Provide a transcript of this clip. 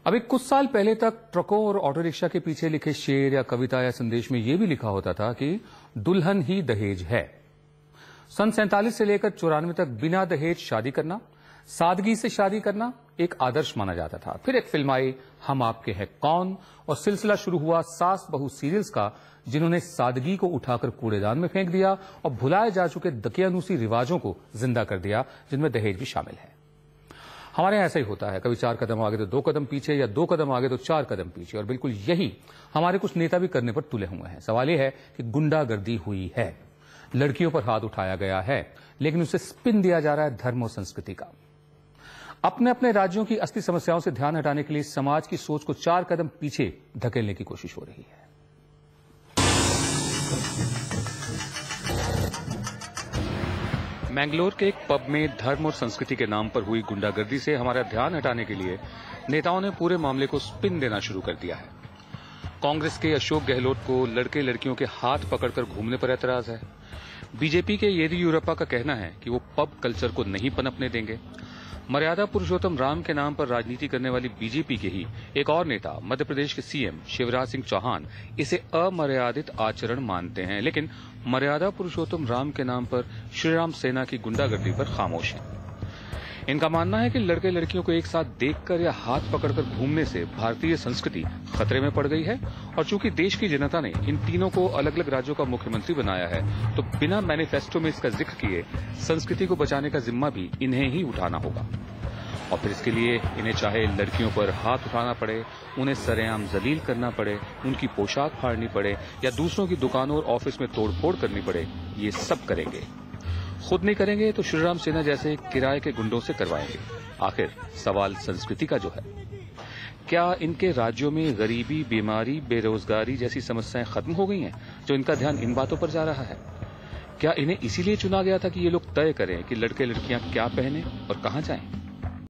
अभी कुछ साल पहले तक ट्रकों और ऑटो रिक्शा के पीछे लिखे शेर या कविता या संदेश में यह भी लिखा होता था कि दुल्हन ही दहेज है। सन 47 से लेकर 94 तक बिना दहेज शादी करना, सादगी से शादी करना एक आदर्श माना जाता था। फिर एक फिल्म आई हम आपके हैं कौन और सिलसिला शुरू हुआ सास बहू सीरियल्स का, जिन्होंने सादगी को उठाकर कूड़ेदान में फेंक दिया और भुलाए जा चुके दकियानूसी रिवाजों को जिंदा कर दिया, जिनमें दहेज भी शामिल है। हमारे यहां ऐसा ही होता है, कभी 4 कदम आगे तो 2 कदम पीछे या 2 कदम आगे तो 4 कदम पीछे, और बिल्कुल यही हमारे कुछ नेता भी करने पर तुले हुए हैं। सवाल यह है कि गुंडागर्दी हुई है, लड़कियों पर हाथ उठाया गया है, लेकिन उसे स्पिन दिया जा रहा है धर्म और संस्कृति का। अपने अपने राज्यों की असली समस्याओं से ध्यान हटाने के लिए समाज की सोच को 4 कदम पीछे धकेलने की कोशिश हो रही है। मैंगलोर के एक पब में धर्म और संस्कृति के नाम पर हुई गुंडागर्दी से हमारा ध्यान हटाने के लिए नेताओं ने पूरे मामले को स्पिन देना शुरू कर दिया है। कांग्रेस के अशोक गहलोत को लड़के लड़कियों के हाथ पकड़कर घूमने पर एतराज है। बीजेपी के येदियुरप्पा का कहना है कि वो पब कल्चर को नहीं पनपने देंगे। मर्यादा पुरुषोत्तम राम के नाम पर राजनीति करने वाली बीजेपी के ही एक और नेता मध्य प्रदेश के सीएम शिवराज सिंह चौहान इसे अमर्यादित आचरण मानते हैं, लेकिन मर्यादा पुरुषोत्तम राम के नाम पर श्रीराम सेना की गुंडागर्दी पर खामोश हैं। इनका मानना है कि लड़के लड़कियों को एक साथ देखकर या हाथ पकड़कर घूमने से भारतीय संस्कृति खतरे में पड़ गई है, और चूंकि देश की जनता ने इन तीनों को अलग अलग राज्यों का मुख्यमंत्री बनाया है, तो बिना मैनिफेस्टो में इसका जिक्र किए संस्कृति को बचाने का जिम्मा भी इन्हें ही उठाना होगा। और फिर इसके लिए इन्हें चाहे लड़कियों पर हाथ उठाना पड़े, उन्हें सरेआम जलील करना पड़े, उनकी पोशाक फाड़नी पड़े या दूसरों की दुकानों और ऑफिस में तोड़फोड़ करनी पड़े, ये सब करेंगे। खुद नहीं करेंगे तो श्रीराम सेना जैसे किराए के गुंडों से करवाएंगे। आखिर सवाल संस्कृति का जो है, क्या इनके राज्यों में गरीबी, बीमारी, बेरोजगारी जैसी समस्याएं खत्म हो गई हैं, जो इनका ध्यान इन बातों पर जा रहा है? क्या इन्हें इसीलिए चुना गया था कि ये लोग तय करें कि लड़के लड़कियां क्या पहने और कहां जाएं?